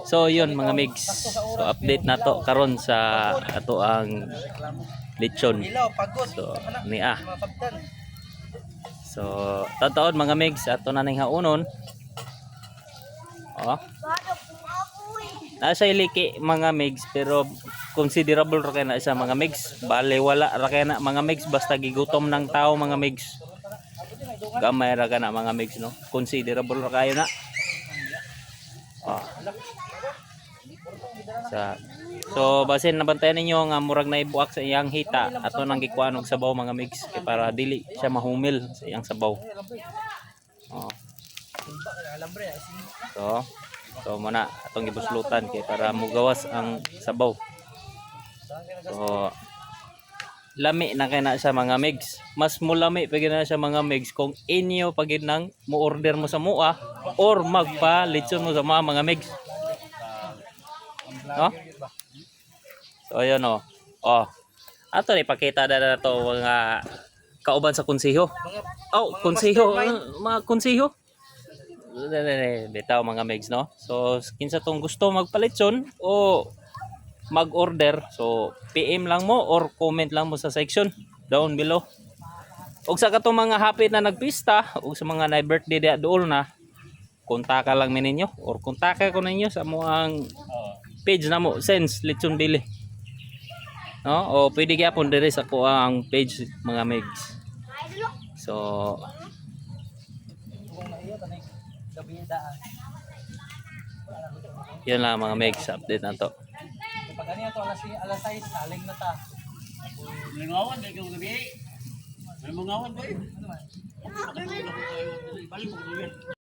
So yun mga migs. So update na to karon sa ato ang lechon. So niya. So tataon mga migs ato na ning haunon. Oh. Nasa iliki mga migs pero considerable ra kay na sa mga migs. Bale wala ra kay na mga migs basta gigutom ng tao mga migs. Gamay ra ka na mga migs no. Considerable ra kayo na. Oh. So basin nabantayan ninyo nga murag naibuak sa iyang hita ato nang gikuan og sabaw mga migs kay para dili siya mahumil sa iyang sabaw. Oh. So muna atong gibuslutan kay para mugawas ang sabaw. So lami na kay na sa mga migs. Mas mulami pa na sa mga migs kung inyo pagid nang mo-order mo sa mua or magpa-lechon mo sa mga migs. No? So ayun oh. Oh. Ato ni pakita na to mga kauban sa konseho. Oh, konseho, mga konseho. Bitaw mga migs no. So kinsa tong gusto magpa-lechon o mag-order, so PM lang mo or comment lang mo sa section down below. Og sa katong mga happy na nagpista og sa mga na birthday dia dool na, kontaka lang mi ninyo or kontaka ko ninyo sa mo ang page na mo Sense Lechon Dili. No? O pwede gyapon dire sa ko ang page mga migs. So yun lang mga migs, update na to. Pag ano to alas 6 saling na ta. Lingawan dai ko gabi. May mangawan dai. Ano man? Balik ko